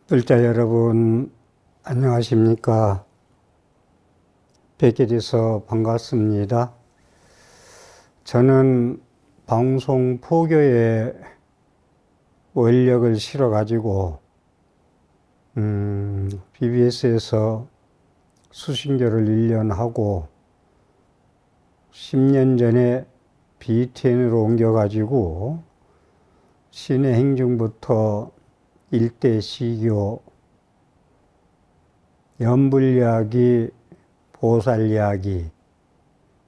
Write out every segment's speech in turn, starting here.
불자 여러분, 안녕하십니까? 뵙게 돼서 반갑습니다. 저는 방송 포교에 원력을 실어가지고, BBS에서 수신교를 1년 하고, 10년 전에 BTN으로 옮겨가지고, 신의 행중부터 일대 시교, 연불이야기, 보살이야기,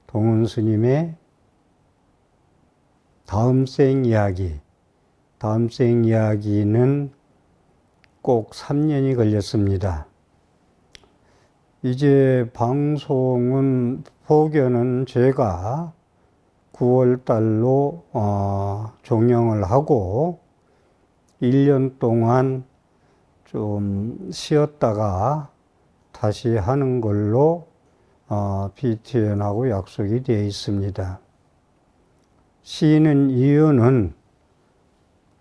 동훈스님의 다음생 이야기, 다음생 이야기는 꼭 3년이 걸렸습니다. 이제 방송은, 포교는 제가 9월 달로 종영을 하고 1년 동안 좀 쉬었다가 다시 하는 걸로 BTN하고 약속이 되어 있습니다. 쉬는 이유는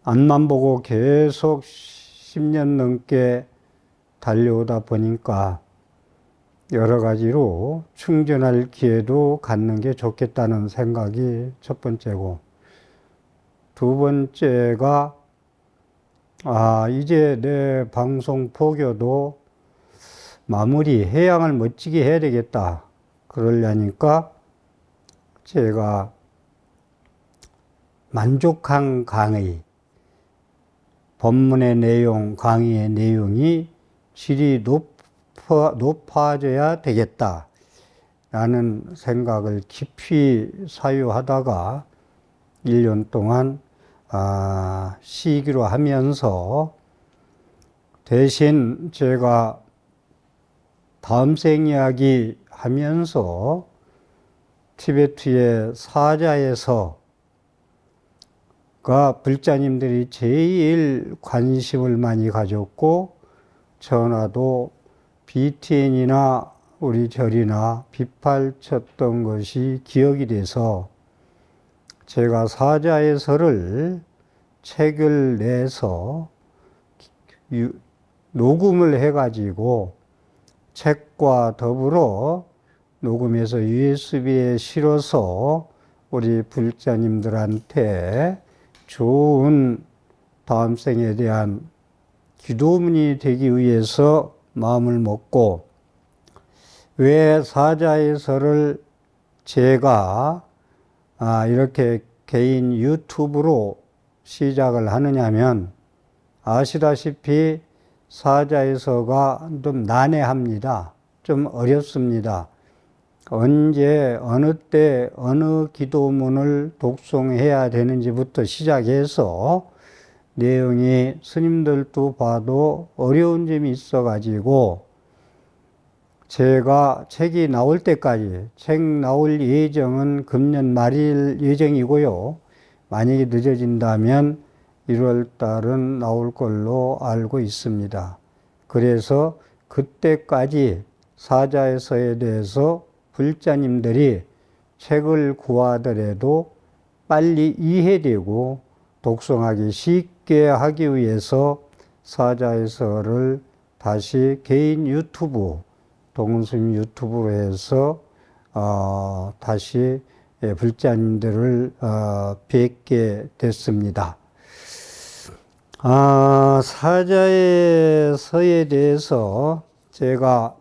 앞만 보고 계속 10년 넘게 달려오다 보니까 여러 가지로 충전할 기회도 갖는 게 좋겠다는 생각이 첫 번째고, 두 번째가 이제 내 방송 포교도 마무리, 해양을 멋지게 해야 되겠다. 그러려니까 제가 만족한 강의, 법문의 내용, 강의의 내용이 질이 높아져야 되겠다. 라는 생각을 깊이 사유하다가 1년 동안 쉬기로 하면서, 대신 제가 다음생 이야기 하면서 티베트의 사자에서가 불자님들이 제일 관심을 많이 가졌고, 전화도 BTN이나 우리 절이나 빗발쳤던 것이 기억이 돼서 제가 사자에서를 책을 내서 녹음을 해가지고 책과 더불어 녹음해서 USB에 실어서 우리 불자님들한테 좋은 다음 생에 대한 기도문이 되기 위해서 마음을 먹고, 왜 사자에서를 제가 이렇게 개인 유튜브로 시작을 하느냐면, 아시다시피 사자에서가 좀 난해합니다. 좀 어렵습니다. 언제, 어느 때, 어느 기도문을 독송해야 되는지부터 시작해서 내용이 스님들도 봐도 어려운 점이 있어가지고, 제가 책이 나올 때까지, 책 나올 예정은 금년 말일 예정이고요. 만약에 늦어진다면 1월 달은 나올 걸로 알고 있습니다. 그래서 그때까지 사자에서에 대해서 불자님들이 책을 구하더라도 빨리 이해되고 독송하기 쉽게 하기 위해서 사자에서를 다시 개인 유튜브, 동훈스님 유튜브로 해서 다시 불자님들을 뵙게 됐습니다. 사자에서에 대해서 제가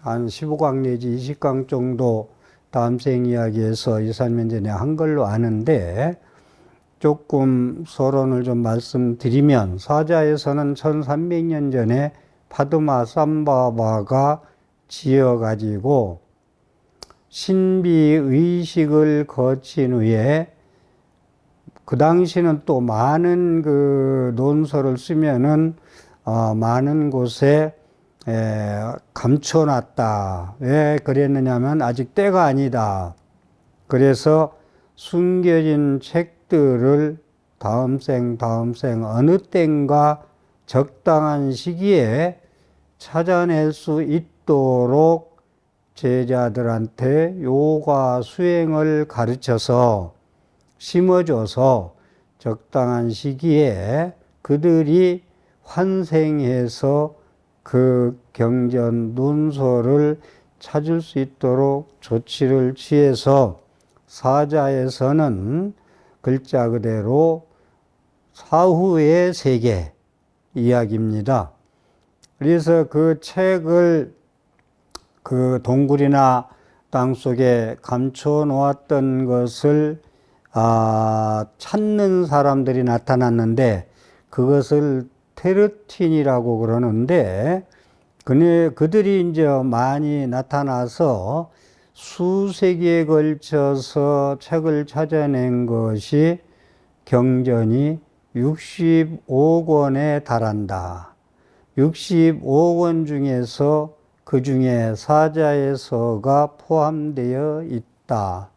한 15강 내지 20강 정도 다음생 이야기에서 2, 3년 전에 한 걸로 아는데, 조금 서론을 좀 말씀드리면, 사자에서는 1300년 전에 파드마 삼바바가 지어가지고 신비의식을 거친 후에, 그 당시는 또 많은 그 논서를 쓰면은 많은 곳에 감춰놨다. 왜 그랬느냐면 아직 때가 아니다. 그래서 숨겨진 책들을 다음 생 어느 때인가 적당한 시기에 찾아낼 수 있도록 제자들한테 요가 수행을 가르쳐서 심어줘서 적당한 시기에 그들이 환생해서 그 경전 논소를 찾을 수 있도록 조치를 취해서 사자에서는 글자 그대로 사후의 세계 이야기입니다. 그래서 그 책을 그 동굴이나 땅속에 감춰 놓았던 것을 찾는 사람들이 나타났는데 그것을 테르틴이라고 그러는데 그들이 이제 많이 나타나서 수세기에 걸쳐서 책을 찾아낸 것이 경전이 65억 권에 달한다. 65억 권 중에서 그 중에 사자에서가 포함되어 있다.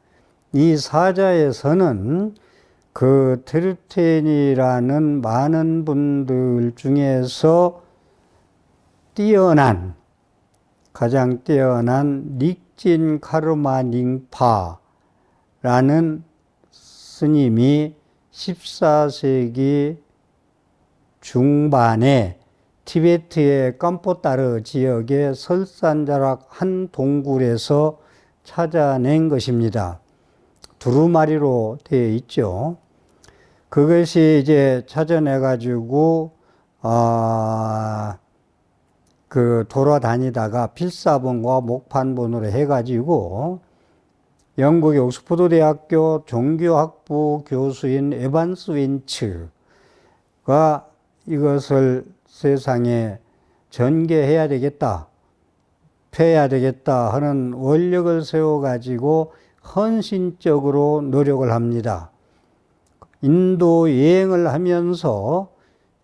이 사자에서는 그 테르텐이라는 많은 분들 중에서 가장 뛰어난 닉진 카르마 닝파라는 스님이 14세기 중반에 티베트의 깜포타르 지역의 설산자락 한 동굴에서 찾아낸 것입니다. 두루마리로 되어 있죠. 그것이 이제 찾아내가지고, 돌아다니다가 필사본과 목판본으로 해가지고, 영국의 옥스퍼드 대학교 종교학부 교수인 에반스 윈츠가 이것을 세상에 전개해야 되겠다, 펴야 되겠다 하는 원력을 세워가지고 헌신적으로 노력을 합니다. 인도 여행을 하면서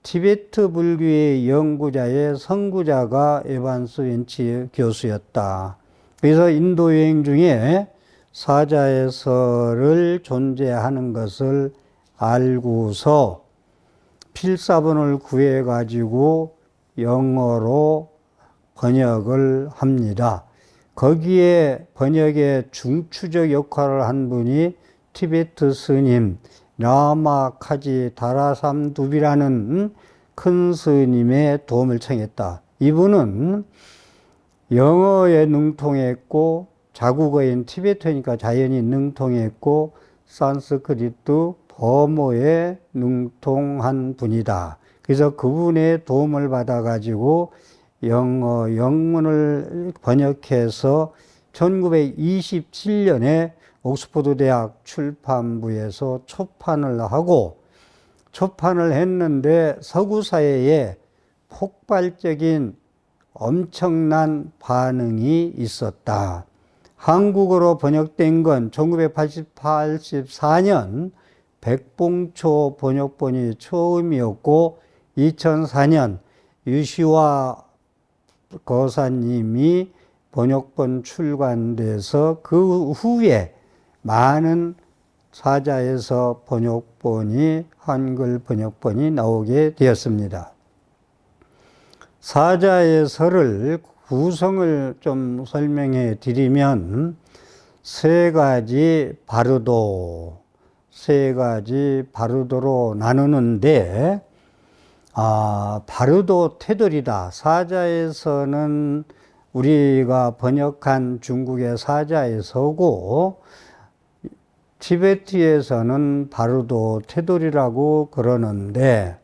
티베트 불교의 연구자의 선구자가 에반스 윈치 교수였다. 그래서 인도 여행 중에 사자에서를 존재하는 것을 알고서 필사본을 구해가지고 영어로 번역을 합니다. 거기에 번역의 중추적 역할을 한 분이 티베트 스님 라마카지 다라삼두비라는 큰 스님의 도움을 청했다. 이분은 영어에 능통했고 자국어인 티베트니까 자연히 능통했고 산스크리트 버모에 능통한 분이다. 그래서 그분의 도움을 받아가지고 영어 영문을 번역해서 1927년에 옥스퍼드 대학 출판부에서 초판을 하고, 초판을 했는데 서구사회에 폭발적인 엄청난 반응이 있었다. 한국어로 번역된 건 1984년 백봉초 번역본이 처음이었고 2004년 유시화 거사님이 번역본 출간돼서 그 후에 많은 사자에서 번역본이 한글 번역본이 나오게 되었습니다. 사자에서를 구성을 좀 설명해 드리면 세 가지 바르도로 나누는데, 바르도 테두리다. 사자에서는 우리가 번역한 중국의 사자에서고 티베트에서는 바르도 테두리라고 그러는데,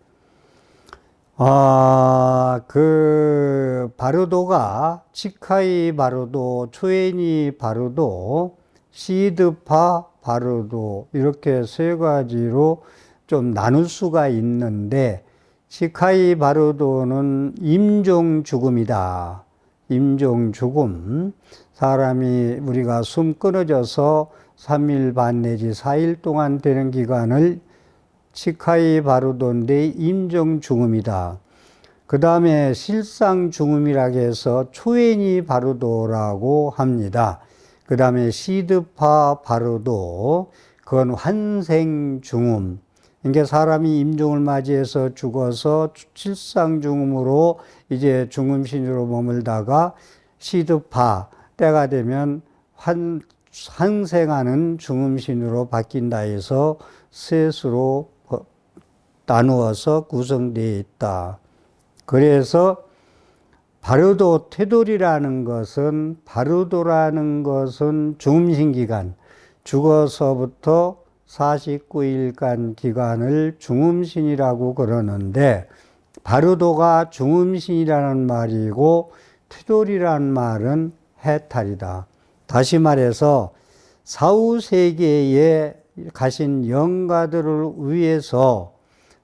그 바르도가 치카이 바르도, 초에니 바르도, 시드파 바르도 이렇게 세 가지로 좀 나눌 수가 있는데, 치카이 바르도는 임종 죽음이다. 임종 죽음. 사람이 우리가 숨 끊어져서 3일 반 내지 4일 동안 되는 기간을 치카이 바르도인데 임종 죽음이다. 그 다음에 실상 죽음이라고 해서 초에니 바르도라고 합니다. 그 다음에 시드파 바르도, 그건 환생 죽음. 그러니까 사람이 임종을 맞이해서 죽어서 실상 죽음으로 이제 죽음신으로 머물다가 시드파 때가 되면 환생하는 죽음신으로 바뀐다 해서 셋으로 나누어서 구성되어 있다. 그래서 바르도 퇴돌이라는 것은, 바르도라는 것은 중음신 기간, 죽어서부터 49일간 기간을 중음신이라고 그러는데, 바르도가 중음신이라는 말이고 퇴돌이라는 말은 해탈이다. 다시 말해서 사후세계에 가신 영가들을 위해서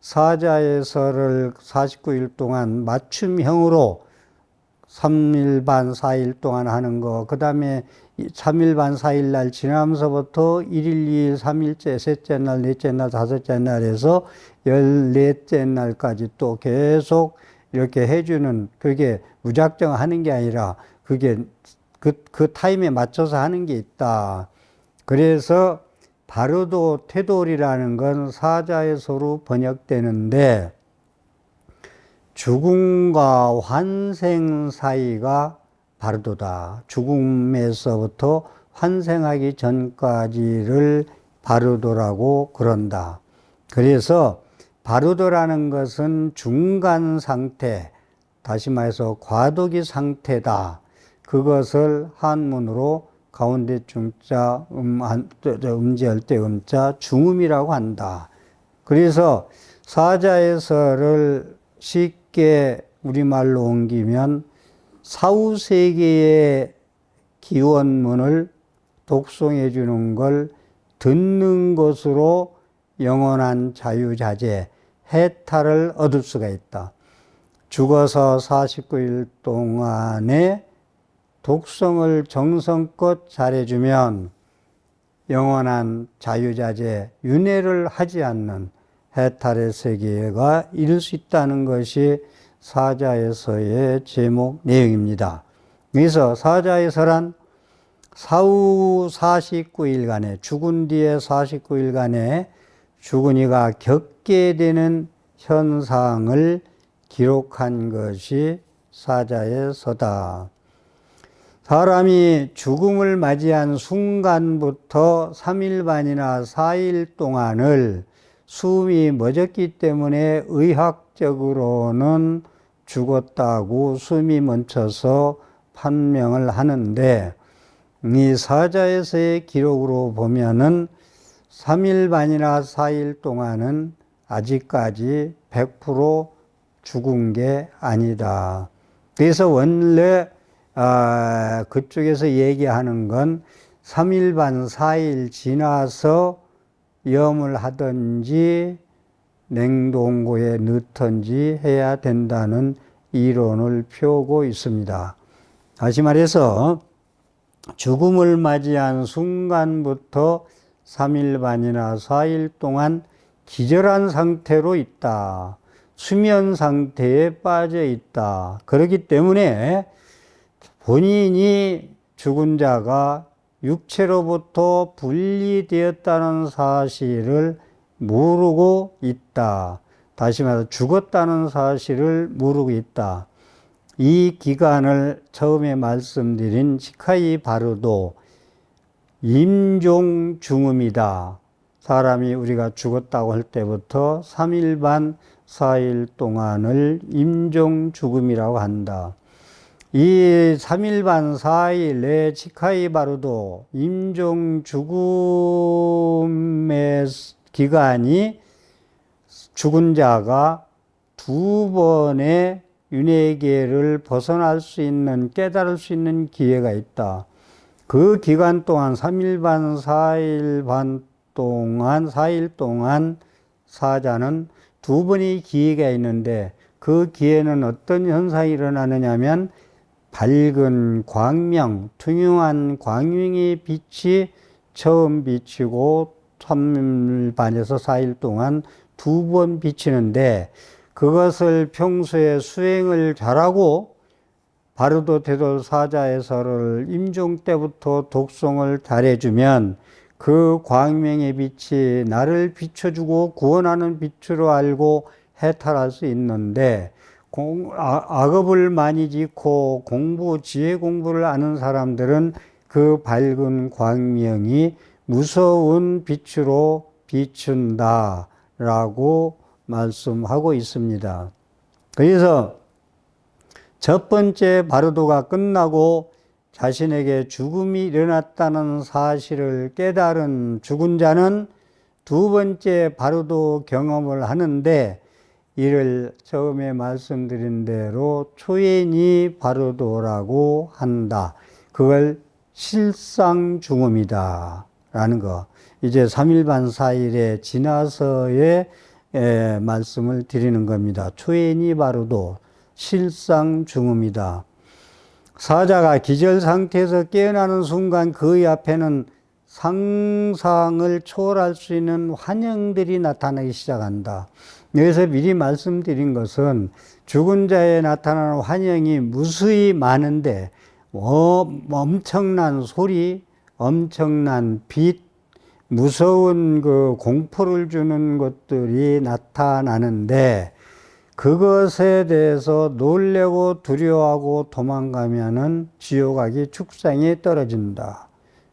사자예서를 49일 동안 맞춤형으로 3일 반 4일 동안 하는 거, 그 다음에 3일 반 4일 날 지나면서부터 1일, 2일, 3일째, 셋째 날, 넷째 날, 다섯째 날에서 14째 날까지 또 계속 이렇게 해주는, 그게 무작정 하는 게 아니라 그게 그 타임에 맞춰서 하는 게 있다. 그래서 바르도 퇴돌이라는 건 사자예서로 번역되는데, 죽음과 환생 사이가 바르도다. 죽음에서부터 환생하기 전까지를 바르도라고 그런다. 그래서 바르도라는 것은 중간 상태, 다시 말해서 과도기 상태다. 그것을 한문으로 가운데 중자, 음지할 때 음자, 중음이라고 한다. 그래서 사자예서를 쉽게 우리말로 옮기면 사후세계의 기원문을 독송해 주는 걸 듣는 것으로 영원한 자유자재, 해탈을 얻을 수가 있다. 죽어서 49일 동안에 독성을 정성껏 잘해주면 영원한 자유자재, 윤회를 하지 않는 해탈의 세계가 이룰 수 있다는 것이 사자예서의 제목 내용입니다. 그래서 사자예서란 사후 49일간에, 죽은 뒤에 49일간에 죽은 이가 겪게 되는 현상을 기록한 것이 사자예서다. 사람이 죽음을 맞이한 순간부터 3일 반이나 4일 동안을 숨이 멎었기 때문에 의학적으로는 죽었다고 숨이 멈춰서 판명을 하는데, 이 사자예서의 기록으로 보면은 3일 반이나 4일 동안은 아직까지 100% 죽은 게 아니다. 그래서 원래 그쪽에서 얘기하는 건 3일 반 4일 지나서 염을 하든지 냉동고에 넣든지 해야 된다는 이론을 펴고 있습니다. 다시 말해서 죽음을 맞이한 순간부터 3일 반이나 4일 동안 기절한 상태로 있다. 수면 상태에 빠져 있다. 그렇기 때문에 본인이 죽은 자가 육체로부터 분리되었다는 사실을 모르고 있다. 다시 말해서 죽었다는 사실을 모르고 있다. 이 기간을 처음에 말씀드린 지카이 바르도 임종 중음이다. 사람이 우리가 죽었다고 할 때부터 3일 반 4일 동안을 임종 죽음이라고 한다. 이 3일 반 4일의 지카이 바르도 임종 죽음의 기간이 죽은 자가 두 번의 윤회계를 벗어날 수 있는, 깨달을 수 있는 기회가 있다. 그 기간 동안 3일 반 4일 반 동안 4일 동안 사자는 두 번의 기회가 있는데, 그 기회는 어떤 현상이 일어나느냐 하면 밝은 광명, 투명한 광명의 빛이 처음 비치고 3일 반에서 4일 동안 두 번 비치는데, 그것을 평소에 수행을 잘하고 바르도 퇴돌 사자예서를 임종 때부터 독송을 잘해주면 그 광명의 빛이 나를 비춰주고 구원하는 빛으로 알고 해탈할 수 있는데, 악업을 많이 짓고 지혜 공부를 아는 사람들은 그 밝은 광명이 무서운 빛으로 비춘다 라고 말씀하고 있습니다. 그래서 첫 번째 바르도가 끝나고 자신에게 죽음이 일어났다는 사실을 깨달은 죽은 자는 두 번째 바르도 경험을 하는데, 이를 처음에 말씀드린 대로 초연이 바르도라고 한다. 그걸 실상 죽음이다 라는 거, 이제 3일반 4일에 지나서의 말씀을 드리는 겁니다. 초연이 바르도, 실상 죽음이다. 사자가 기절 상태에서 깨어나는 순간 그의 앞에는 상상을 초월할 수 있는 환영들이 나타나기 시작한다. 여기서 미리 말씀드린 것은 죽은 자에 나타나는 환영이 무수히 많은데, 엄청난 소리, 엄청난 빛, 무서운 그 공포를 주는 것들이 나타나는데, 그것에 대해서 놀래고 두려워하고 도망가면은 지옥 가기 축상에 떨어진다.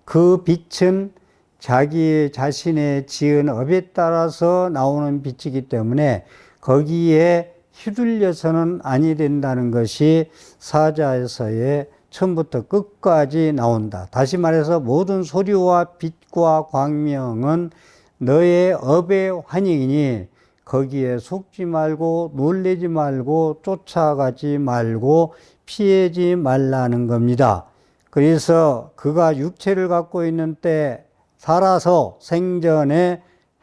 그 빛은 자기 자신의 지은 업에 따라서 나오는 빛이기 때문에 거기에 휘둘려서는 아니 된다는 것이 사자에서의 처음부터 끝까지 나온다. 다시 말해서 모든 소리와 빛과 광명은 너의 업의 환영이니 거기에 속지 말고 놀래지 말고 쫓아가지 말고 피하지 말라는 겁니다. 그래서 그가 육체를 갖고 있는 때 살아서 생전에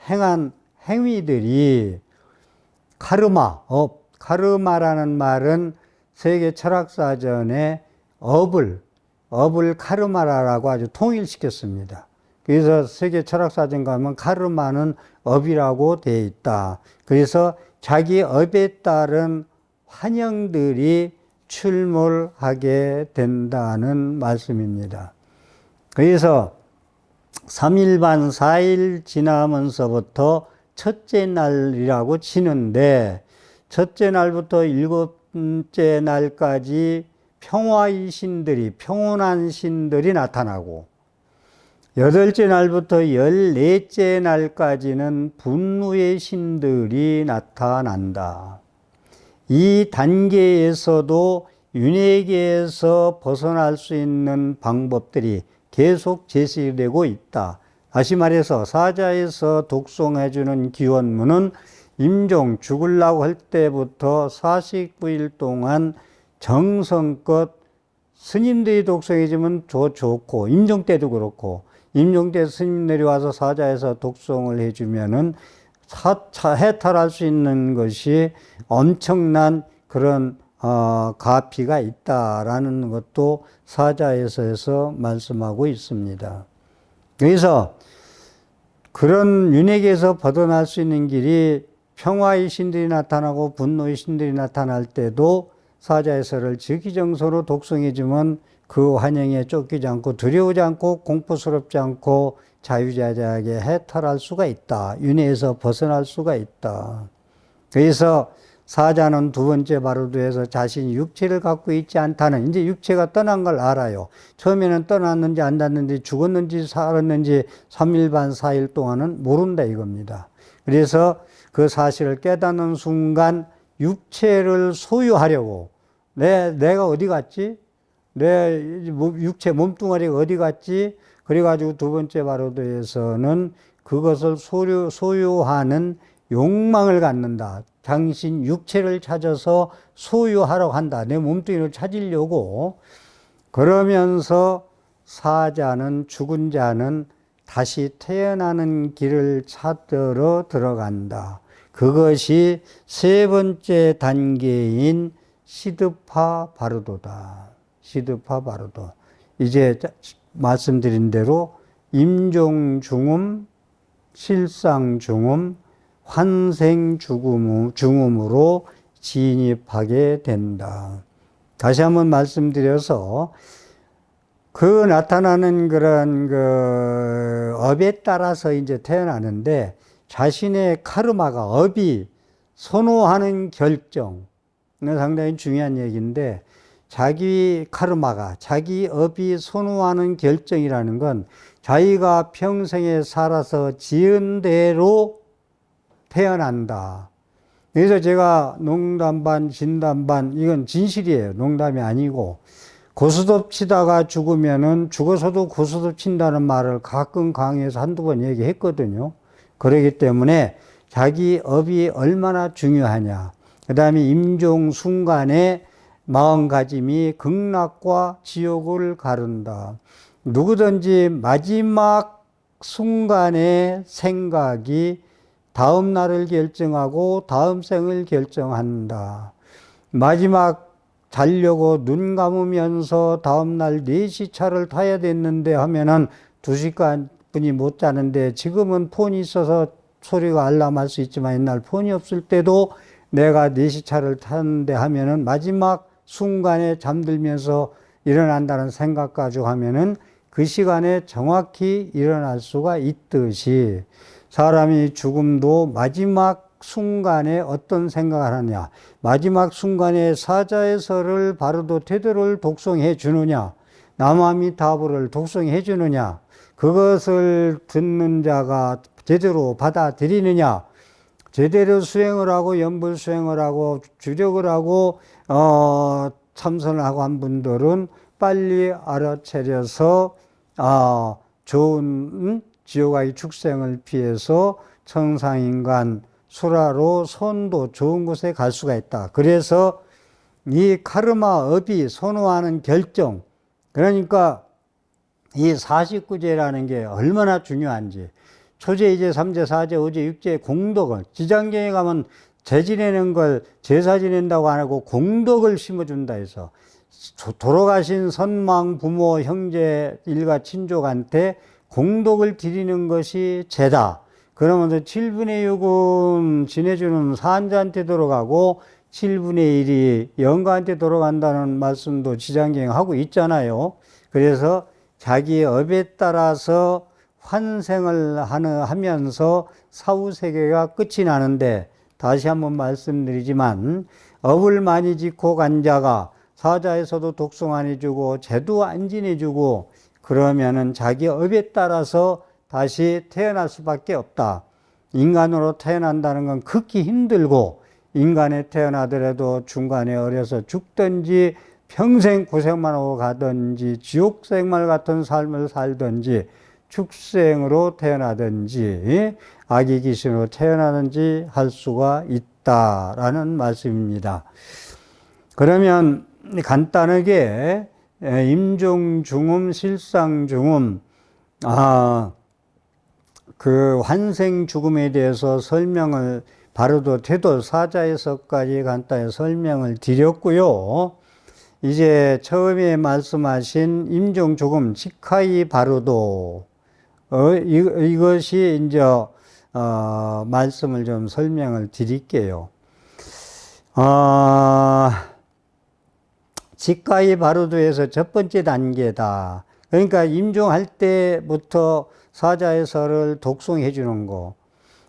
행한 행위들이 카르마라는 말은 세계 철학사전에 업을 카르마라고 아주 통일시켰습니다. 그래서 세계 철학사전 가면 카르마는 업이라고 되어 있다. 그래서 자기 업에 따른 환영들이 출몰하게 된다는 말씀입니다. 그래서 3일반 4일 지나면서부터 첫째 날이라고 치는데, 첫째 날부터 일곱째 날까지 평화의 신들이, 평온한 신들이 나타나고, 여덟째 날부터 14째 날까지는 분노의 신들이 나타난다. 이 단계에서도 윤회계에서 벗어날 수 있는 방법들이 계속 제시되고 있다. 다시 말해서 사자에서 독송해주는 기원문은 임종 죽으려고 할 때부터 49일 동안 정성껏 스님들이 독송해주면 좋고, 임종 때도 그렇고, 임종 때 스님들이 와서 사자에서 독송을 해주면은 해탈할 수 있는 것이 엄청난 그런 가피가 있다라는 것도 사자에서에서 말씀하고 있습니다. 그래서 그런 윤회계에서 벗어날 수 있는 길이 평화의 신들이 나타나고 분노의 신들이 나타날 때도 사자에서를 즉위정서로 독송해주면 그 환영에 쫓기지 않고 두려우지 않고 공포스럽지 않고 자유자재하게 해탈할 수가 있다. 윤회에서 벗어날 수가 있다. 그래서 사자는 두 번째 바르도에서 자신이 육체를 갖고 있지 않다는, 이제 육체가 떠난 걸 알아요. 처음에는 떠났는지 안 났는지 죽었는지 살았는지 3일반 4일 동안은 모른다 이겁니다. 그래서 그 사실을 깨닫는 순간 육체를 소유하려고, 내가 어디 갔지? 내 육체 몸뚱아리가 어디 갔지? 그래가지고 두 번째 바르도에서는 그것을 소유하는 욕망을 갖는다. 당신 육체를 찾아서 소유하려고 한다. 내 몸뚱이를 찾으려고. 그러면서 사자는, 죽은 자는 다시 태어나는 길을 찾으러 들어간다. 그것이 세 번째 단계인 시드파 바르도다. 시드파 바르도. 이제 말씀드린 대로 임종 중음, 실상 중음, 환생 중음으로 진입하게 된다. 다시 한번 말씀드려서 그 나타나는 그런 그 업에 따라서 이제 태어나는데, 자신의 카르마가, 업이 선호하는 결정, 상당히 중요한 얘기인데, 자기 카르마가, 자기 업이 선호하는 결정이라는 건 자기가 평생에 살아서 지은 대로 태어난다. 그래서 제가 농담 반, 진담 반, 이건 진실이에요. 농담이 아니고. 고스톱 치다가 죽으면은 죽어서도 고스톱 친다는 말을 가끔 강의에서 한두 번 얘기했거든요. 그러기 때문에 자기 업이 얼마나 중요하냐. 그 다음에 임종 순간에 마음가짐이 극락과 지옥을 가른다. 누구든지 마지막 순간의 생각이 다음 날을 결정하고 다음 생을 결정한다. 마지막 자려고 눈 감으면서 다음날 4시 차를 타야 됐는데 하면은 2시간 분이 못 자는데, 지금은 폰이 있어서 소리가 알람할 수 있지만 옛날 폰이 없을 때도 내가 4시 차를 타는데 하면은 마지막 순간에 잠들면서 일어난다는 생각 가지고 하면은 그 시간에 정확히 일어날 수가 있듯이, 사람이 죽음도 마지막 순간에 어떤 생각을 하느냐, 마지막 순간에 사자의 설을 바르도 태도를 독송해 주느냐, 남아미타불을 독송해 주느냐, 그것을 듣는 자가 제대로 받아들이느냐, 제대로 수행을 하고 연불 수행을 하고 주력을 하고 참선을 하고 한 분들은 빨리 알아차려서 좋은 지옥의 축생을 피해서 청상인간 수라로 선도 좋은 곳에 갈 수가 있다. 그래서 이 카르마 업이 선호하는 결정, 그러니까 이 49제라는 게 얼마나 중요한지, 초제, 이제, 3제, 4제, 5제, 6제 공덕을, 지장경에 가면 제 지내는 걸 제사 지낸다고 안 하고 공덕을 심어준다 해서, 돌아가신 선망, 부모, 형제, 일가, 친족한테 공덕을 드리는 것이 제다. 그러면서 7분의 6은 지내주는 산자한테 돌아가고 7분의 1이 영가한테 돌아간다는 말씀도 지장경에 하고 있잖아요. 그래서 자기의 업에 따라서 환생을 하면서 사후세계가 끝이 나는데, 다시 한번 말씀드리지만 업을 많이 짓고 간 자가 사자에서도 독송 안 해주고 제도 안 지내주고 그러면은 자기 업에 따라서 다시 태어날 수밖에 없다. 인간으로 태어난다는 건 극히 힘들고, 인간에 태어나더라도 중간에 어려서 죽든지 평생 고생만 하고 가든지 지옥생활 같은 삶을 살든지 축생으로 태어나든지 아기 귀신으로 태어나든지 할 수가 있다라는 말씀입니다. 그러면 간단하게 임종 중음, 실상 중음, 그 환생 죽음에 대해서 설명을 바로도 태도 사자에서까지 간단히 설명을 드렸고요. 이제 처음에 말씀하신 임종 죽음, 직하이 바로도, 이것이 이제 말씀을 좀 설명을 드릴게요. 직가이 바로도에서 첫 번째 단계다. 그러니까 임종할 때부터 사자의 설을 독송해 주는 거.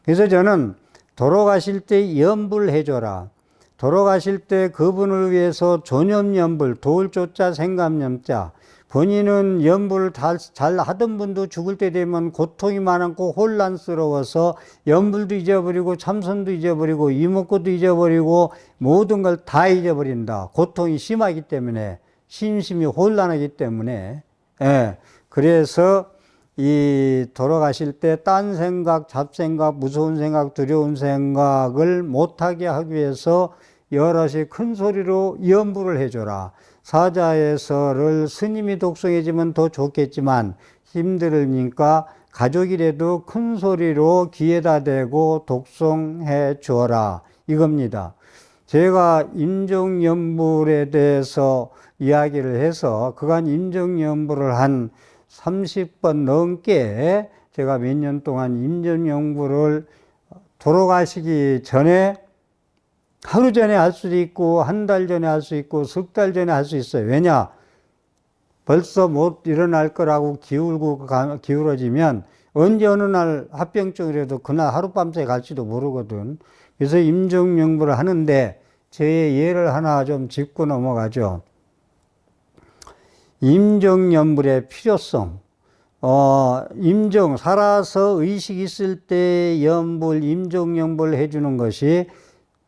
그래서 저는 돌아가실 때 연불해 줘라. 돌아가실 때 그분을 위해서 존염연불, 도울조자 생감염자. 본인은 연불을 잘 하던 분도 죽을 때 되면 고통이 많고 혼란스러워서 연불도 잊어버리고 참선도 잊어버리고 이목구도 잊어버리고 모든 걸 다 잊어버린다. 고통이 심하기 때문에, 심심이 혼란하기 때문에. 예. 그래서 이 돌아가실 때 딴 생각, 잡생각, 무서운 생각, 두려운 생각을 못하게 하기 위해서 여럿이 큰 소리로 연불을 해줘라. 사자의 설을 스님이 독송해주면 더 좋겠지만 힘들으니까 가족이라도 큰 소리로 귀에다 대고 독송해 줘라, 이겁니다. 제가 임종연불에 대해서 이야기를 해서 그간 임종연불을 한 30번 넘게 제가 몇 년 동안 임종연불을 돌아가시기 전에 하루 전에 할 수도 있고 한 달 전에 할 수 있고 석 달 전에 할 수 있어요. 왜냐? 벌써 못 일어날 거라고 기울어지면 언제 어느 날 합병증이라도 그날 하룻밤새 갈지도 모르거든. 그래서 임종연불을 하는데 제 예를 하나 좀 짚고 넘어가죠. 임종연불의 필요성. 살아서 의식 있을 때 임종연불 해주는 것이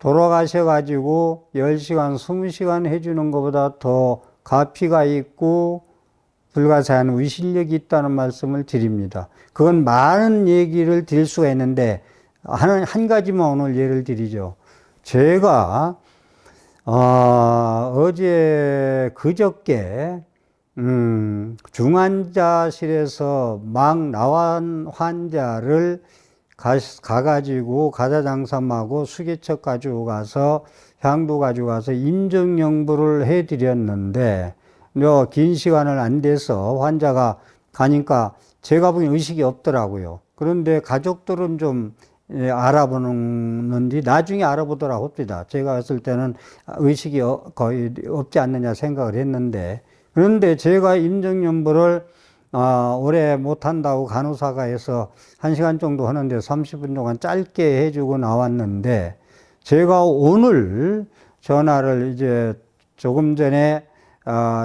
돌아가셔가지고 10시간, 20시간 해주는 것보다 더 가피가 있고 불가사의한 의식력이 있다는 말씀을 드립니다. 그건 많은 얘기를 드릴 수가 있는데 한 가지만 오늘 예를 드리죠. 제가 어제 그저께 중환자실에서 막 나온 환자를 가가지고 가사장삼하고 수개척 가지고 가서 향도 가지고 가서 임정영부를 해드렸는데 긴 시간을 안 돼서 환자가 가니까 제가 보기엔 의식이 없더라고요. 그런데 가족들은 좀 알아보는데 나중에 알아보더라고 합니다. 제가 봤을 때는 의식이 거의 없지 않느냐 생각을 했는데, 그런데 제가 임정연부를 오래 못한다고 간호사가 해서 1시간 정도 하는데 30분 동안 짧게 해주고 나왔는데, 제가 오늘 전화를 이제 조금 전에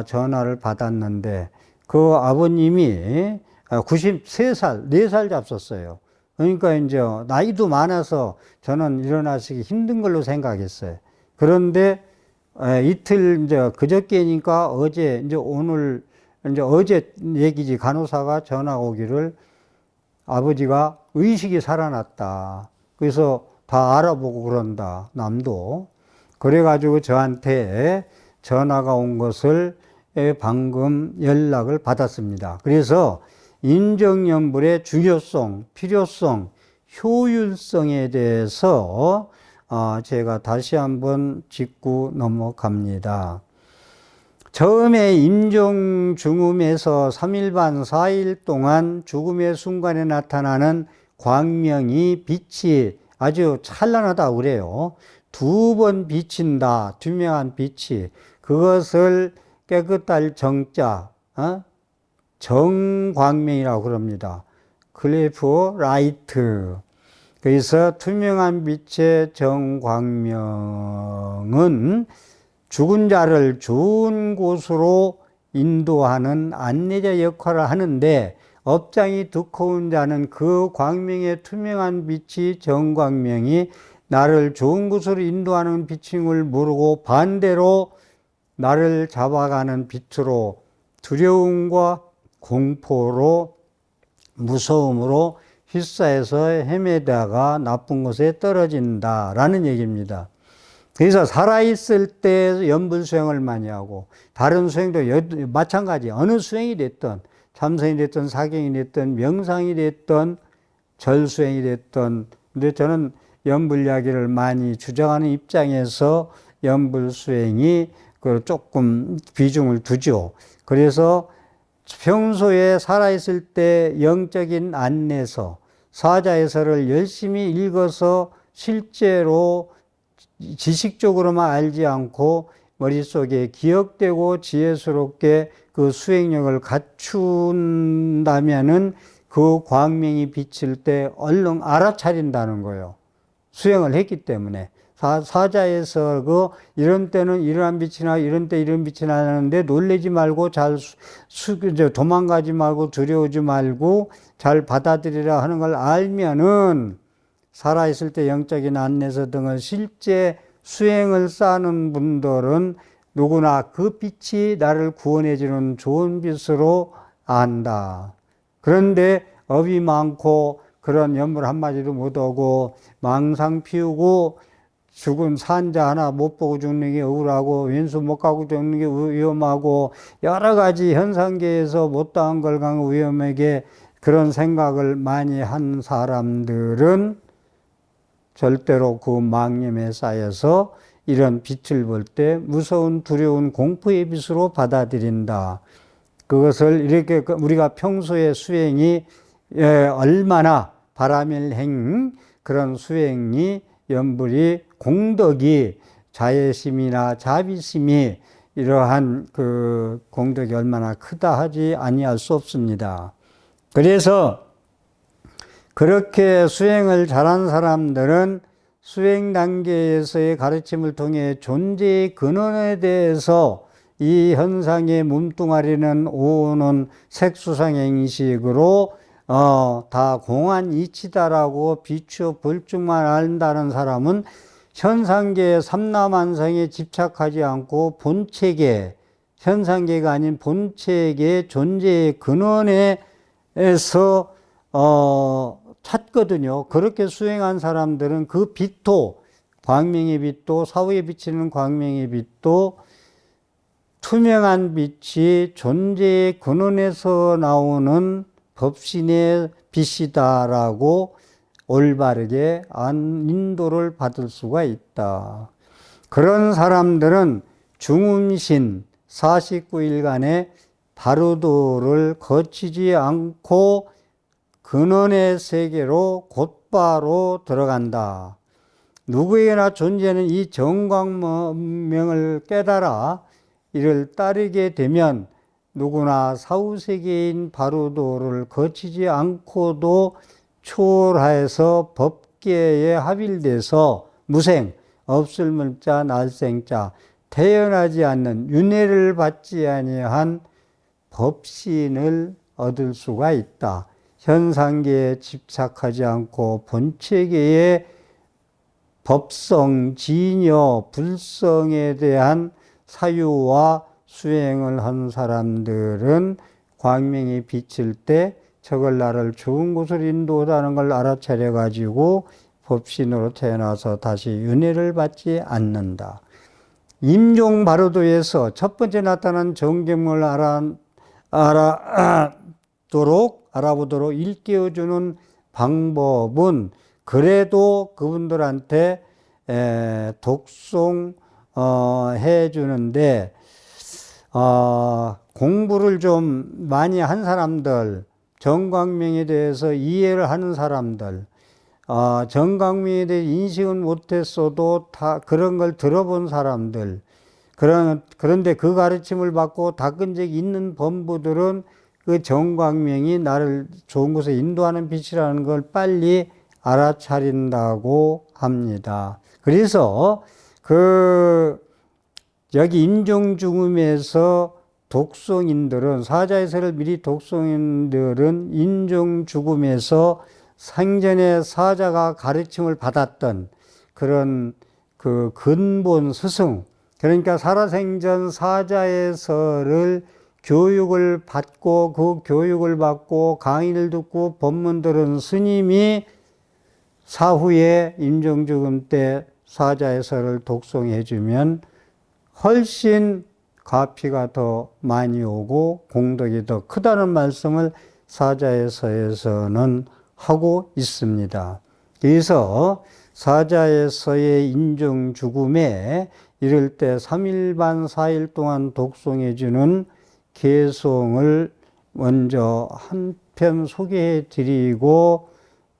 전화를 받았는데 그 아버님이 93살, 4살 잡섰어요. 그러니까 이제 나이도 많아서 저는 일어나시기 힘든 걸로 생각했어요. 그런데 이틀 이제 그저께니까 어제 이제 오늘 이제 어제 얘기지, 간호사가 전화 오기를 아버지가 의식이 살아났다. 그래서 다 알아보고 그런다, 남도. 그래가지고 저한테 전화가 온 것을 방금 연락을 받았습니다. 그래서 임정연불의 중요성, 필요성, 효율성에 대해서 제가 다시 한번 짚고 넘어갑니다. 처음에 임종중음에서 3일 반 4일 동안 죽음의 순간에 나타나는 광명이 빛이 아주 찬란하다고 그래요. 2번 비친다, 투명한 빛이. 그것을 깨끗할 정자, 정광명이라고 그럽니다. 클리프 라이트. 그래서 투명한 빛의 정광명은 죽은 자를 좋은 곳으로 인도하는 안내자 역할을 하는데, 업장이 두꺼운 자는 그 광명의 투명한 빛이 정광명이 나를 좋은 곳으로 인도하는 빛임을 모르고 반대로 나를 잡아가는 빛으로 두려움과 공포로 무서움으로 휩싸여서 헤매다가 나쁜 곳에 떨어진다라는 얘기입니다. 그래서 살아있을 때 연불 수행을 많이 하고, 다른 수행도 마찬가지, 어느 수행이 됐든 참선이 됐든 사경이 됐든 명상이 됐든 절수행이 됐든, 근데 저는 연불 이야기를 많이 주장하는 입장에서 연불 수행이 조금 비중을 두죠. 그래서 평소에 살아있을 때 영적인 안내서, 사자해설을 열심히 읽어서 실제로 지식적으로만 알지 않고 머릿속에 기억되고 지혜스럽게 그 수행력을 갖춘다면은 그 광명이 비칠 때 얼른 알아차린다는 거예요. 수행을 했기 때문에. 사자에서 이런 때는 이러한 빛이 나, 이런 때 이런 빛이 나는데 놀라지 말고 도망가지 말고 두려우지 말고 잘 받아들이라 하는 걸 알면은 살아있을 때 영적인 안내서 등을 실제 수행을 쌓는 분들은 누구나 그 빛이 나를 구원해주는 좋은 빛으로 안다. 그런데 업이 많고 그런 연물 한마디도 못하고 망상 피우고 죽은 산자 하나 못 보고 죽는 게 억울하고 왼수 못 가고 죽는 게 위험하고 여러 가지 현상계에서 못다한 걸 가고 위험하게 그런 생각을 많이 한 사람들은 절대로 그 망념에 쌓여서 이런 빛을 볼 때 무서운 두려운 공포의 빛으로 받아들인다. 그것을 이렇게 우리가 평소에 수행이 얼마나 바라밀행 그런 수행이 연불이 공덕이 자애심이나 자비심이 이러한 그 공덕이 얼마나 크다 하지 아니할 수 없습니다. 그래서 그렇게 수행을 잘한 사람들은 수행 단계에서의 가르침을 통해 존재의 근원에 대해서 이 현상의 몸뚱아리는 오는 색수상행식으로 다 공한 이치다라고 비추어 볼 줄만 안다는 사람은 현상계의 삼라만상에 집착하지 않고 본체계, 현상계가 아닌 본체계의 존재의 근원에서 찾거든요. 그렇게 수행한 사람들은 그 빛도, 광명의 빛도, 사후에 비치는 광명의 빛도 투명한 빛이 존재의 근원에서 나오는 법신의 빛이다라고 올바르게 인도를 받을 수가 있다. 그런 사람들은 중음신 49일간의 바르도를 거치지 않고 근원의 세계로 곧바로 들어간다. 누구에게나 존재하는 이 정광명을 깨달아 이를 따르게 되면 누구나 사후세계인 바르도를 거치지 않고도 초월하여서 법계에 합일돼서 무생, 없을 물자, 날생자, 태어나지 않는 윤회를 받지 아니한 법신을 얻을 수가 있다. 현상계에 집착하지 않고 본체계의 법성, 진여, 불성에 대한 사유와 수행을 한 사람들은 광명이 비칠 때 저걸 나를 좋은 곳을 인도하는 걸 알아차려 가지고 법신으로 태어나서 다시 윤회를 받지 않는다. 임종 바르도에서 첫 번째 나타난 정경을 알아보도록 일깨워주는 방법은 그래도 그분들한테 독송 해주는데 공부를 좀 많이 한 사람들, 정광명에 대해서 이해를 하는 사람들, 정광명에 대해 인식은 못했어도 다 그런 걸 들어본 사람들, 그런데 그 가르침을 받고 닦은 적이 있는 범부들은 그 정광명이 나를 좋은 곳에 인도하는 빛이라는 걸 빨리 알아차린다고 합니다. 그래서 여기 임종죽음에서 독송인들은, 사자에서를 미리 독송인들은 임종죽음에서 생전에 사자가 가르침을 받았던 그런 그 근본 스승, 그러니까 살아생전 사자에서를 교육을 받고 그 교육을 받고 강의를 듣고 법문 들은 스님이 사후에 임종죽음 때 사자에서를 독송해 주면 훨씬 가피가 더 많이 오고 공덕이 더 크다는 말씀을 사자에서에서는 하고 있습니다. 그래서 사자에서의 임종죽음에 이럴 때 3일반 4일 동안 독송해 주는 개송을 먼저 한 편 소개해 드리고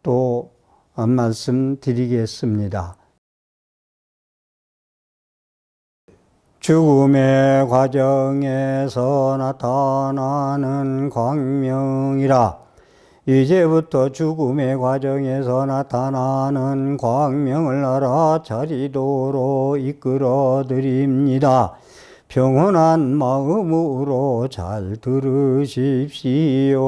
또 말씀 드리겠습니다. 죽음의 과정에서 나타나는 광명이라. 이제부터 죽음의 과정에서 나타나는 광명을 알아차리도록 이끌어 드립니다. 평온한 마음으로 잘 들으십시오.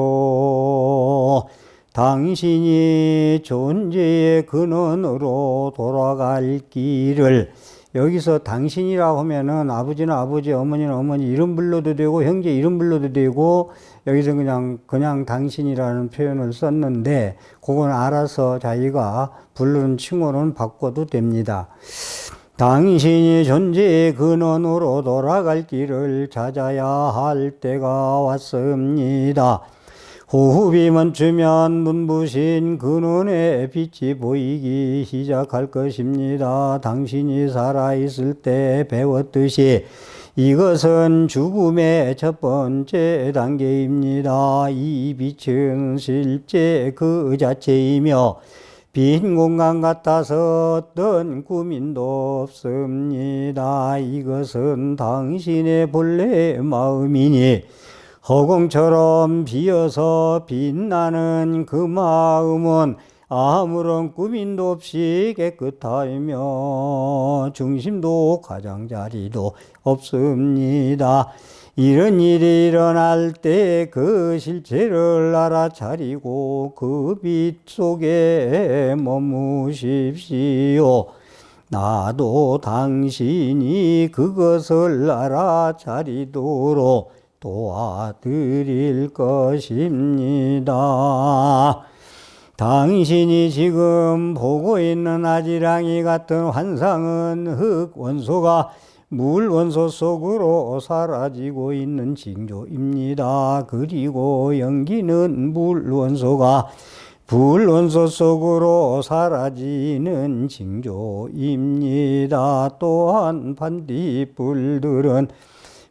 당신이 존재의 근원으로 돌아갈 길을, 여기서 당신이라고 하면은 아버지는 아버지, 어머니는 어머니 이름 불러도 되고 형제 이름 불러도 되고, 여기서 그냥 당신이라는 표현을 썼는데 그건 알아서 자기가 부르는 칭호는 바꿔도 됩니다. 당신이 존재의 근원으로 돌아갈 길을 찾아야 할 때가 왔습니다. 호흡이 멈추면 눈부신 근원의 빛이 보이기 시작할 것입니다. 당신이 살아있을 때 배웠듯이 이것은 죽음의 첫 번째 단계입니다. 이 빛은 실제 그 자체이며 빈 공간 같아서 어떤 꾸민도 없습니다. 이것은 당신의 본래 마음이니 허공처럼 비어서 빛나는 그 마음은 아무런 꾸민도 없이 깨끗하며 중심도 가장자리도 없습니다. 이런 일이 일어날 때 그 실체를 알아차리고 그 빛 속에 머무십시오. 나도 당신이 그것을 알아차리도록 도와드릴 것입니다. 당신이 지금 보고 있는 아지랑이 같은 환상은 흙 원소가 물 원소 속으로 사라지고 있는 징조입니다. 그리고 연기는 물 원소가 불 원소 속으로 사라지는 징조입니다. 또한 반딧불들은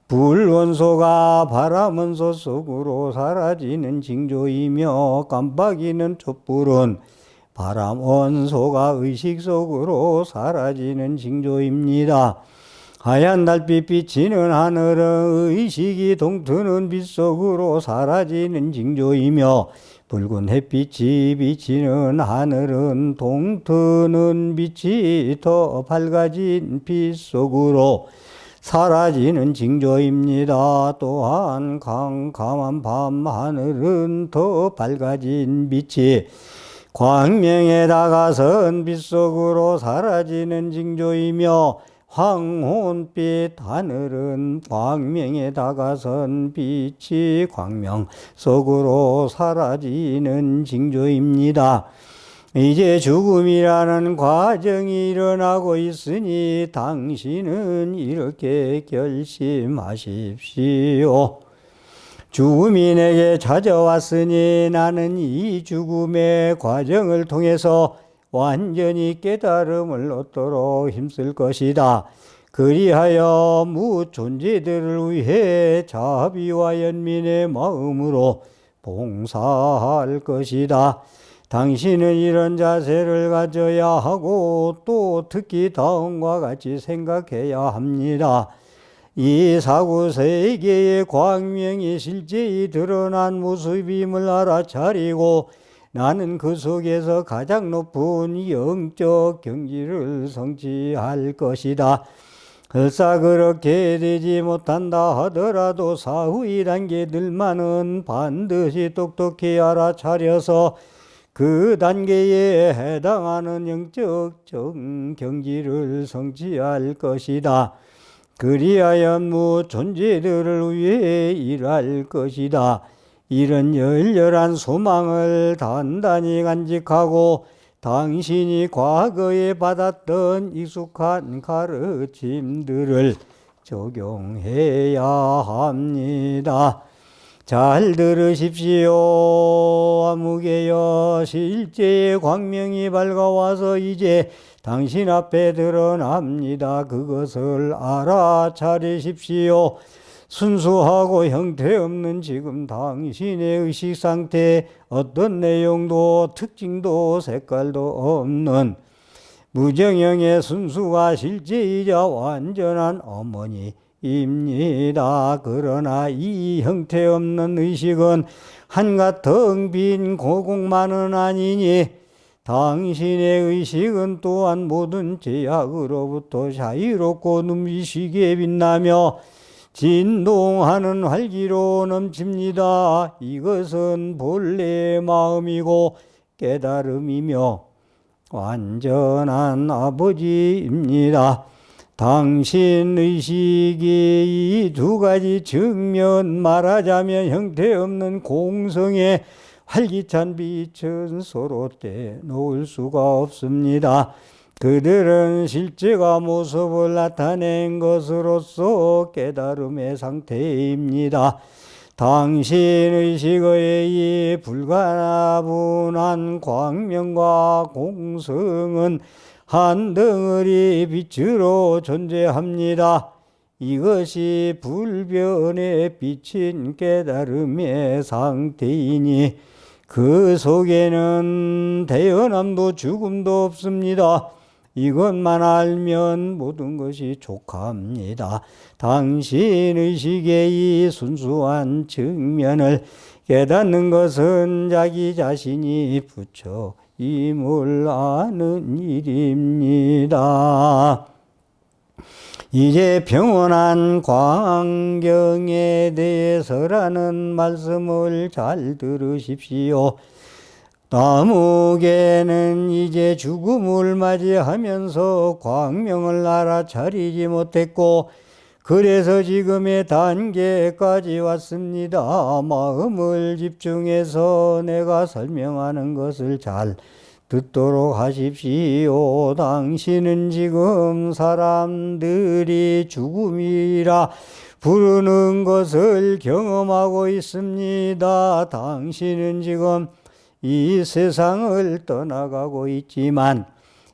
불 원소가 바람 원소 속으로 사라지는 징조이며, 깜빡이는 촛불은 바람 원소가 의식 속으로 사라지는 징조입니다. 하얀 달빛 비치는 하늘은 의식이 동트는 빛 속으로 사라지는 징조이며, 붉은 햇빛이 비치는 하늘은 동트는 빛이 더 밝아진 빛 속으로 사라지는 징조입니다. 또한 캄캄한 밤 하늘은 더 밝아진 빛이 광명에 다가선 빛 속으로 사라지는 징조이며, 황혼빛 하늘은 광명에 다가선 빛이 광명 속으로 사라지는 징조입니다. 이제 죽음이라는 과정이 일어나고 있으니 당신은 이렇게 결심하십시오. 죽음이 내게 찾아왔으니 나는 이 죽음의 과정을 통해서 완전히 깨달음을 얻도록 힘쓸 것이다. 그리하여 무존재들을 위해 자비와 연민의 마음으로 봉사할 것이다. 당신은 이런 자세를 가져야 하고, 또 특히 다음과 같이 생각해야 합니다. 이 사구세계의 광명이 실제히 드러난 모습임을 알아차리고, 나는 그 속에서 가장 높은 영적 경지를 성취할 것이다. 설사 그렇게 되지 못한다 하더라도 사후의 단계들만은 반드시 똑똑히 알아차려서 그 단계에 해당하는 영적 경지를 성취할 것이다. 그리하여 무존재들을 위해 일할 것이다. 이런 열렬한 소망을 단단히 간직하고 당신이 과거에 받았던 익숙한 가르침들을 적용해야 합니다. 잘 들으십시오. 아무개여, 실제의 광명이 밝아와서 이제 당신 앞에 드러납니다. 그것을 알아차리십시오. 순수하고 형태없는 지금 당신의 의식 상태에 어떤 내용도 특징도 색깔도 없는 무정형의 순수가 실제이자 완전한 어머니입니다. 그러나 이 형태없는 의식은 한갓 텅 빈 고공만은 아니니, 당신의 의식은 또한 모든 제약으로부터 자유롭고 눈부시게 빛나며 진동하는 활기로 넘칩니다. 이것은 본래의 마음이고 깨달음이며 완전한 아버지입니다. 당신 의식이 이 두 가지 측면, 말하자면 형태없는 공성의 활기찬 빛은 서로 떼놓을 수가 없습니다. 그들은 실제가 모습을 나타낸 것으로서 깨달음의 상태입니다. 당신 의식의 이 불가분한 광명과 공성은 한 덩어리 빛으로 존재합니다. 이것이 불변의 빛인 깨달음의 상태이니 그 속에는 태어남도 죽음도 없습니다. 이것만 알면 모든 것이 족합니다. 당신 의식의 이 순수한 측면을 깨닫는 것은 자기 자신이 부처임을 아는 일입니다. 이제 평온한 광경에 대해서라는 말씀을 잘 들으십시오. 나무개는 이제 죽음을 맞이하면서 광명을 알아차리지 못했고 그래서 지금의 단계까지 왔습니다. 마음을 집중해서 내가 설명하는 것을 잘 듣도록 하십시오. 당신은 지금 사람들이 죽음이라 부르는 것을 경험하고 있습니다. 당신은 지금 이 세상을 떠나가고 있지만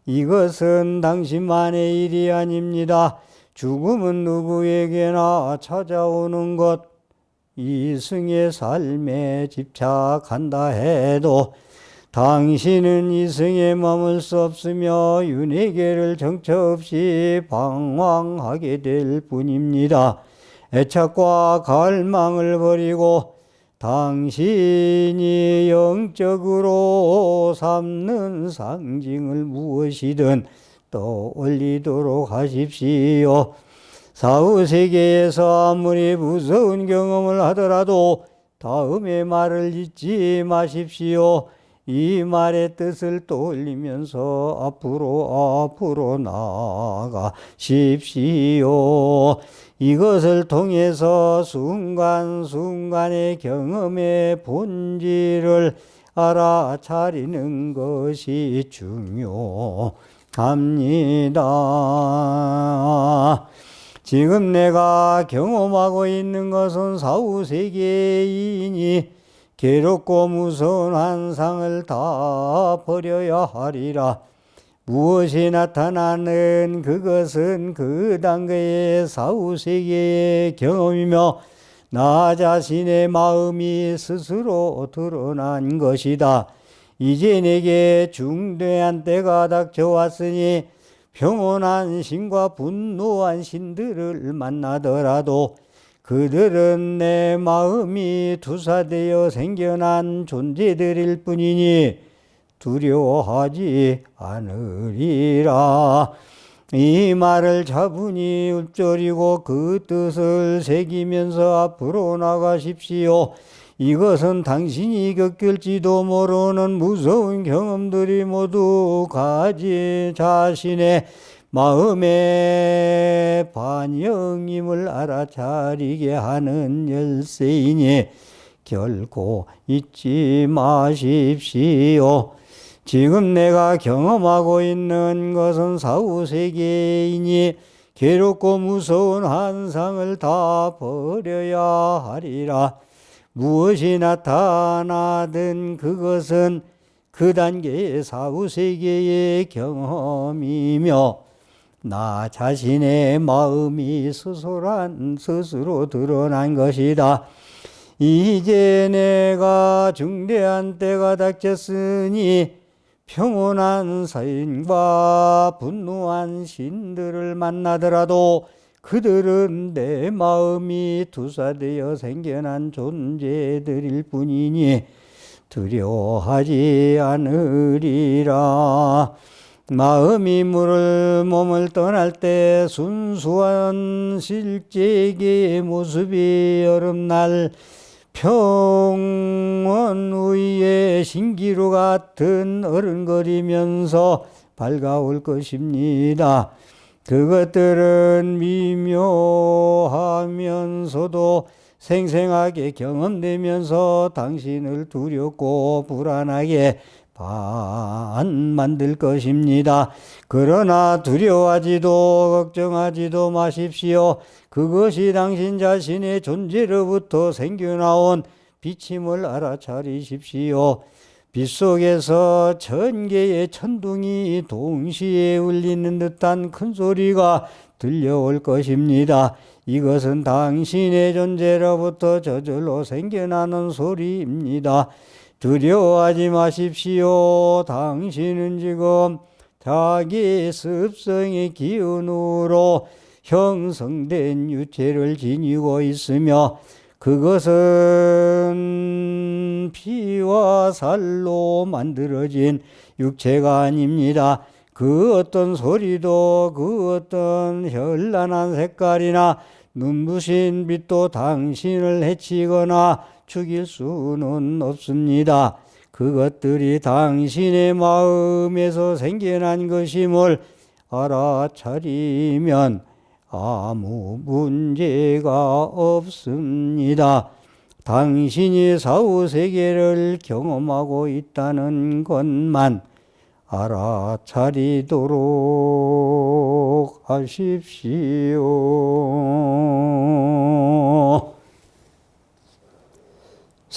이것은 당신만의 일이 아닙니다. 죽음은 누구에게나 찾아오는 것, 이승의 삶에 집착한다 해도 당신은 이승에 머물 수 없으며 윤회계를 정처 없이 방황하게 될 뿐입니다. 애착과 갈망을 버리고 당신이 영적으로 삼는 상징을 무엇이든 떠올리도록 하십시오. 사후세계에서 아무리 무서운 경험을 하더라도 다음의 말을 잊지 마십시오. 이 말의 뜻을 떠올리면서 앞으로 나아가십시오. 이것을 통해서 순간순간의 경험의 본질을 알아차리는 것이 중요합니다. 지금 내가 경험하고 있는 것은 사후세계이니 괴롭고 무서운 환상을 다 버려야 하리라. 무엇이 나타나는 그것은 그 단계의 사후세계의 경험이며 나 자신의 마음이 스스로 드러난 것이다. 이제 내게 중대한 때가 닥쳐왔으니 평온한 신과 분노한 신들을 만나더라도 그들은 내 마음이 투사되어 생겨난 존재들일 뿐이니 두려워하지 않으리라. 이 말을 차분히 읊조리고 그 뜻을 새기면서 앞으로 나가십시오. 이것은 당신이 겪을지도 모르는 무서운 경험들이 모두 가진 자신의 마음의 반영임을 알아차리게 하는 열쇠이니 결코 잊지 마십시오. 지금 내가 경험하고 있는 것은 사후세계이니 괴롭고 무서운 환상을 다 버려야 하리라. 무엇이 나타나든 그것은 그 단계의 사후세계의 경험이며 나 자신의 마음이 스스로 드러난 것이다. 이제 내가 중대한 때가 닥쳤으니 평온한 사인과 분노한 신들을 만나더라도 그들은 내 마음이 투사되어 생겨난 존재들일 뿐이니 두려워하지 않으리라. 마음이 몸을 떠날 때 순수한 실제계의 모습이 여름날 평원 위에 신기루 같은 어른거리면서 밝아올 것입니다. 그것들은 미묘하면서도 생생하게 경험되면서 당신을 두렵고 불안하게 만들 것입니다. 그러나 두려워하지도 걱정하지도 마십시오. 그것이 당신 자신의 존재로부터 생겨나온 빛임을 알아차리십시오. 빛 속에서 1000개의 천둥이 동시에 울리는 듯한 큰 소리가 들려올 것입니다. 이것은 당신의 존재로부터 저절로 생겨나는 소리입니다. 두려워하지 마십시오. 당신은 지금 자기 습성의 기운으로 형성된 유체를 지니고 있으며 그것은 피와 살로 만들어진 육체가 아닙니다. 그 어떤 소리도 그 어떤 현란한 색깔이나 눈부신 빛도 당신을 해치거나 죽일 수는 없습니다. 그것들이 당신의 마음에서 생겨난 것임을 알아차리면 아무 문제가 없습니다. 당신이 사후세계를 경험하고 있다는 것만 알아차리도록 하십시오.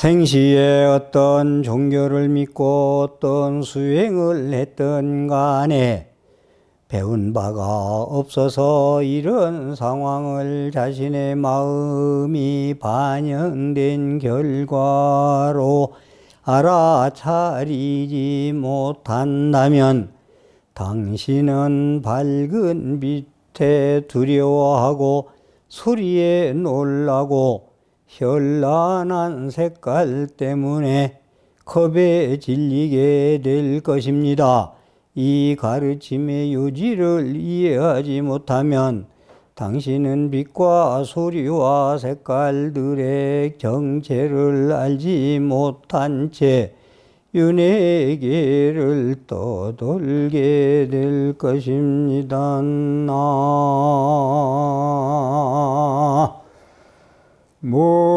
생시에 어떤 종교를 믿고 어떤 수행을 했던 간에 배운 바가 없어서 이런 상황을 자신의 마음이 반영된 결과로 알아차리지 못한다면 당신은 밝은 빛에 두려워하고 소리에 놀라고 현란한 색깔 때문에 겁에 질리게 될 것입니다. 이 가르침의 요지를 이해하지 못하면 당신은 빛과 소리와 색깔들의 정체를 알지 못한 채 윤회계를 떠돌게 될 것입니다. 나 모